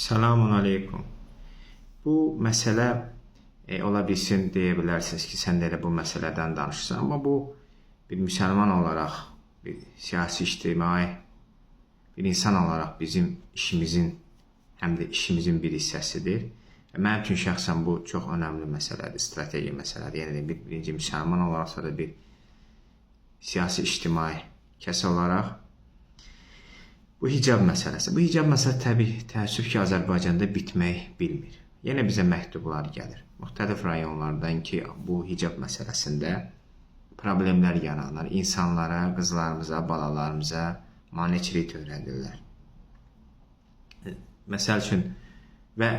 Selamun aleyküm. Bu məsələ ola bilsin deyə bilərsiniz ki, sən də elə bu məsələdən danışırsan, amma bu bir müsəlman olaraq, bir siyasi ictimai bir insan olaraq bizim işimizin, həm də işimizin bir hissəsidir. Mənim üçün şəxsən bu çox önəmli məsələdir, strateji məsələdir. Yəni birinci müsəlman olaraq, sonra bir siyasi ictimai kəs olaraq bu hicab məsələsi. Bu hicab məsələsi təəssüf ki, Azərbaycanda bitmək bilmir. Yenə bizə məktublar gəlir. Müxtəlif rayonlardan ki, bu hicab məsələsində problemlər yaranır. İnsanlara, qızlarımıza, balalarımıza maneçilik törədirlər. Məsəl üçün və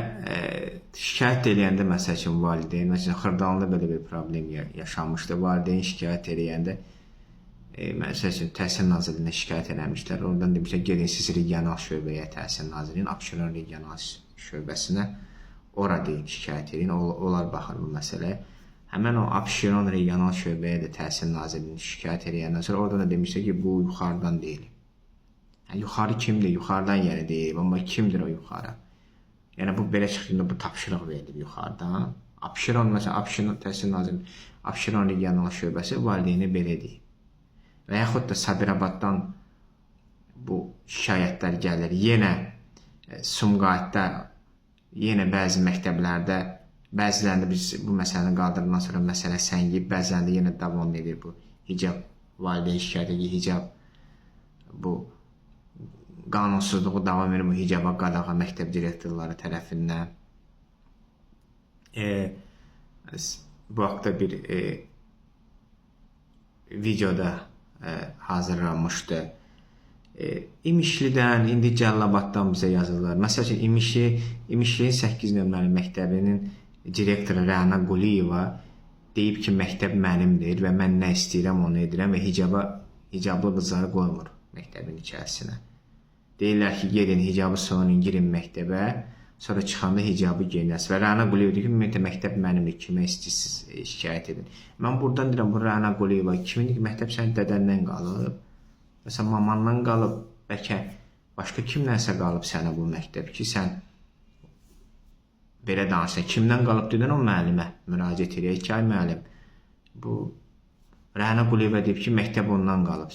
şikayət eləyəndə məsəl üçün valideyn, məsələn, Xırdalanında belə bir problem yaşanmışdı. Valideyn şikayət eləyəndə məsəl üçün Təhsil Nazirliyinə şikayət eləmişlər. Oradan demişlər, gedin siz regional şöbəyə, Təhsil Nazirliyinin Abşeron regional şöbəsinə, ora deyin, şikayət edin. Onlar baxır bu məsələyə. Həmən o Abşeron regional şöbəyə də Təhsil Nazirliyinin şikayət eləyəndən sonra orada da demişlər ki, bu yuxarıdan deyil. Yəni, yuxarı kimdir? Yuxarıdan yəni deyil. Amma kimdir o yuxarı? Yəni, bu belə çıxdığında bu tapşırıq verilib yuxarıdan. Abşeron, məsələn, Abşeron Təhsil Nazirliyinin Abşeron regional şöbəsi valideyni belə deyil. Və yaxud da Sabirabaddan bu şikayətlər gəlir. Yenə Sumqayıtda, yenə bəzi məktəblərdə, bəzilərində biz bu məsələni qaldırdıqdan sonra məsələ səngiyib, bəzilərində yenə davam edir bu hicab, valideyn şikayət edir, hicab, bu qanunsuzluğu davam edir, bu hicaba qadağa məktəb direktorları tərəfindən. Bu haqda bir videoda hazırlanmışdı. İmişlidən, indi Cəlilabaddan bizə yazırlar. Məsəl üçün İmişliyin 8 nömrəli məktəbinin direktoru Rəna Quliyeva deyib ki, məktəb mənimdir və mən nə istəyirəm onu edirəm və hicablı qızları qoymur məktəbin içərisinə. Deyirlər ki, gedin hicabı soyunun, girin məktəbə, sonra çıxanda hicabı geyinərsiniz. Və Rəna Quliyeva deyir ki, ümumiyyətlə məktəb mənimdir, kimə istəyirsiniz şikayət edin. Mən buradan deyirəm, bu Rəna Quliyeva kimindir ki, məktəb sənin dədəndən qalıb, məsələn, mamandan qalıb, bəlkə başqa kimdənsə qalıb sənə bu məktəb ki, sən belə danışsan, kimdən qalıb dedən o müəllimə müraciət edək ki, ay müəllim, bu Rəna Quliyeva deyib ki, məktəb ondan qalıb.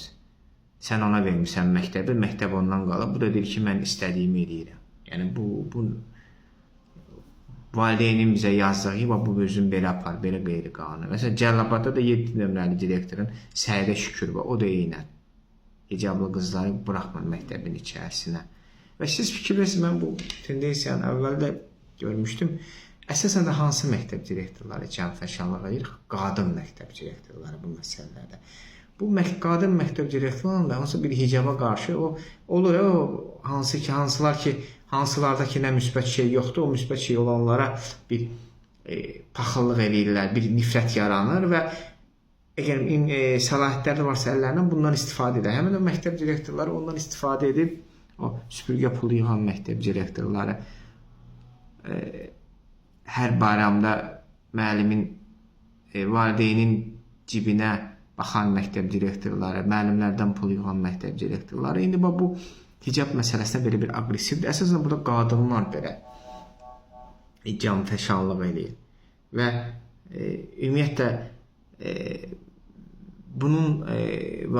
Sən ona vermirsən məktəbi, məktəb ondan qalıb, bu da deyir ki, mən istədiyimi edirəm. Yəni, bu valideynin bizə yazdığı, bu özün belə apar, belə qeyri-qanuni. Məsələn, Cəlilabadda da 7 nömrəli direktorun Səidə Şükür var, o da eynən. Hicablı qızları buraxmır məktəbin içərisinə. Və siz fikirlərsiniz, mən bu tendensiyanı əvvəldə görmüşdüm. Əsasən də hansı məktəb direktorları cəmfəşanlığa edir? Qadın məktəb direktorları bu məsələlərdə. Bu qadın məktəb direktorlarında hansı bir hicaba qarşı olur, hansılarda ki, nə müsbət şey yoxdur, o müsbət şey olanlara bir paxıllıq eləyirlər, bir nifrət yaranır və əgər səlahiyyətləri varsa əllərindən bundan istifadə edir. Həmin o məktəb direktorları ondan istifadə edib, o süpürgə pulu yığan məktəb direktorları hər bayramda müəllimin, valideynin cibinə baxan məktəb direktorları, müəllimlərdən pul yığan məktəb direktorları. İndi bu hicab məsələsinə belə bir aqressivdir. Əsasən burada qadınlar belə cəmfəşanlıq eləyir. Və ümumiyyətlə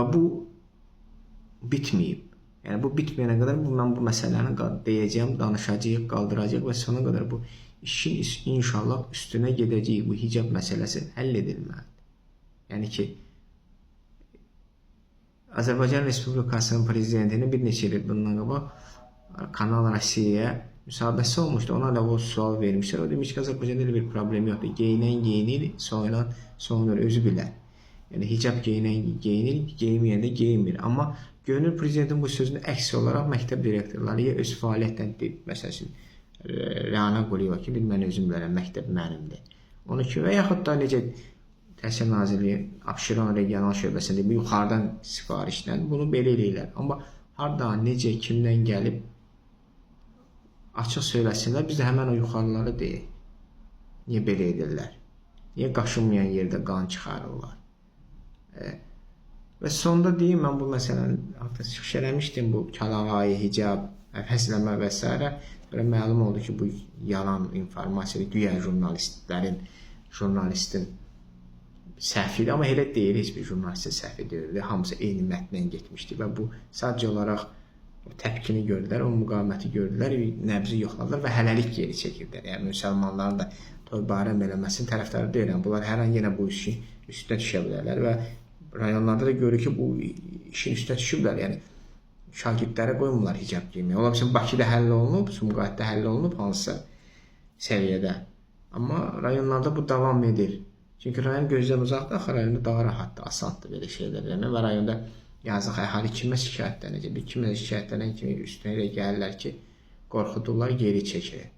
bu bitməyib. Yəni, bu bitməyənə qədər mən bu məsələni deyəcəyəm, danışacaq, qaldıracaq və sona qədər bu işin inşallah üstünə gedəcəyik. Bu hicab məsələsi həll edilməlidir. Yəni ki, Azərbaycan Respublikasının prezidentinin bir neçə il bundan qabaq Kanal Rusiyaya müsahibəsi olmuşdu. Ona da o sual vermişlər. O demiş ki, Azərbaycanda elə bir problem yoxdur. Geyinən geyinir, soyunan özü bilər. Yəni, hicab geyinən geyinir, geyməyən də geyinmir. Amma görünür prezidentin bu sözünün əksi olaraq məktəb direktorları ya öz fəaliyyətdən deyib, məsəl üçün Rəna Quliyeva ki, mən özüm bilərəm, məktəb mənimdir. Onu ki, və yaxud da necə Təhsil Nazirliyi Abşeron regional şöbəsində bir yuxarıdan sifarişdən bunu belə eləyirlər. Amma hardan, necə, kimdən gəlib açıq söyləsinlər, biz də həmən o yuxarıları deyək. Niyə belə edirlər? Niyə qaşınmayan yerdə qan çıxarırlar? Və sonda deyim, mən bu məsələni çıxış eləmişdim, bu kəlağayı, hicab, əfəsləmə və s. Sonra məlum oldu ki, bu yalan informasiya, güya jurnalistin səhvidir, amma elə deyil, heç bir jurnalistin səhvi deyildi. Hamısı eyni mətndən getmişdi və bu sadəcə olaraq o təpkini gördülər, o müqaviməti gördülər, nəbzi yoxladılar və hələlik geri çəkirdilər. Yəni müsəlmanların da toy bayram eləməsinin tərəfdarı deyiləm. Bunlar hər an yenə bu işin üstünə düşə bilərlər və rayonlarda da görür ki, bu işin üstünə düşüblər. Yəni şagirdlərə qoymurlar hicab giyməyə. Ola bilsin Bakıda həll olunub, Sumqayıtda həll olunub hansısa səviyyədə. Amma rayonlarda bu davam edir. Çünki rayon gözdən uzaqda, axı rayonda daha rahatdır, asandır belə şeylər. Yəni və rayonda yazıq əhali kimə şikayətlənəcək? Kimə şikayətlənən kimi üstünə elə gəlirlər ki, qorxudurlar, geri çəkilir.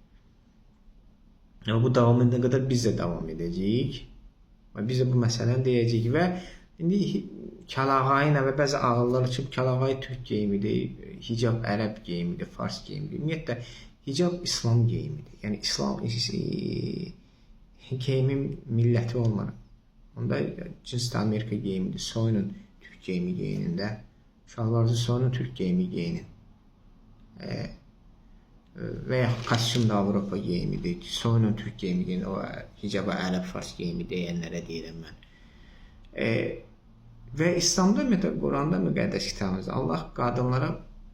Yəni bu davam edənə qədər biz də davam edəcəyik. Və biz də bu məsələni deyəcəyik və indi kəlağayın və bəzi ağıllar üçün kəlağayı türk geyimidir, hicab ərəb geyimidir, fars geyimidir. Ümumiyyətlə hicab İslam geyimidir. Yəni İslam geyimin milləti olmur. Onda cinsli Amerika geyimidir. Soyunun türk geyimi geyinində. Şalvarcı soyunun türk geyimi geyinin. Və yaxud kostyum da Avropa geyimidir. Soyunun türk geyimi geyinin. O hicaba ərəb fars geyimi deyənlərə deyirəm mən. Və İslamda, Quranda müqəddəs kitabımızda Allah qadınlara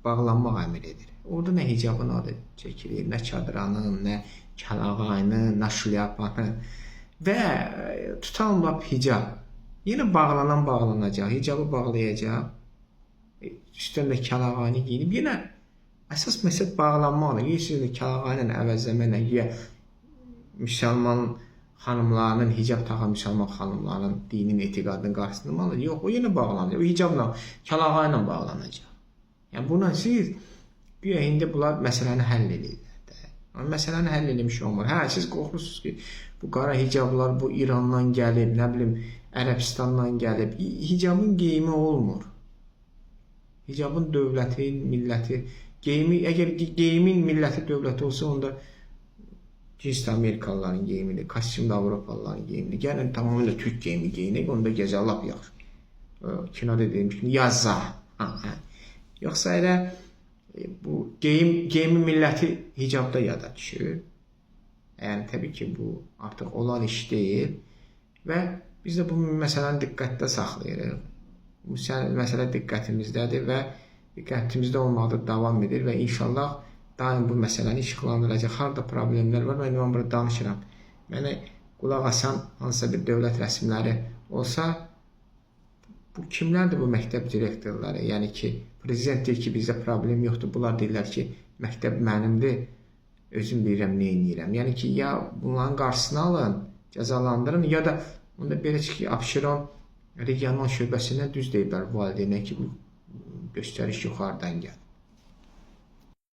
bağlanmaq əmr edir. Orada nə hicabın adı çəkilir, nə çadranın, nə kəlağayının, nə şlyapanın və tutalım lap hicab. Yenə bağlanacaq, hicabı bağlayacaq, üstündə kəlağayını giyinib, yenə əsas məsələ bağlanmaqdır. Yeyirsiniz də kəlağayını əvəzləməklə, müsəlman xanımlarının, hicab taxan müsəlman xanımlarının dinin, etiqadının qarşısında mı alır? Yox, o yenə bağlanacaq. O hicabla, kəlağayla bağlanacaq. Yəni, buna siz güya indi bunlar məsələni həll edirlər. Məsələni həll edilmiş olmur. Hə, siz qorxursunuz ki, bu qara hicablar bu İrandan gəlib, nə bilim, Ərəbistandan gəlib. Hicabın geyimi olmur. Hicabın dövləti, milləti, geyimi, əgər geyimin milləti, dövləti olsa, onda cinsli Amerikalıların geyimidir, kostyumda Avropalıların geyimidir. Gəlin tamamilə türk geyimi geyinək, onda gəzə lap yaxşı. Kinoda demiş kimi yazza. Yoxsa elə bu geyimi milləti hicabda yada düşür. Yəni təbii ki, bu artıq olan iş deyil və biz də bu məsələni diqqətdə saxlayırıq. Bu məsələ diqqətimizdədir və diqqətimizdə olmaqda davam edir və inşallah daim bu məsələni işıqlandıracaq. Harada problemlər var, mən burada danışıram. Mənə qulaq asan hansısa bir dövlət rəsmləri olsa, bu kimlərdir bu məktəb direktorları? Yəni ki, prezident deyir ki, bizdə problem yoxdur. Bunlar deyirlər ki, məktəb mənimdir, özüm deyirəm, nə edirəm. Yəni ki, ya bunların qarşısını alın, cəzalandırın, ya da onda belə ki, Abşeron regional şöbəsindən düz deyirlər valideynə ki, bu göstəriş yuxarıdan gəlir.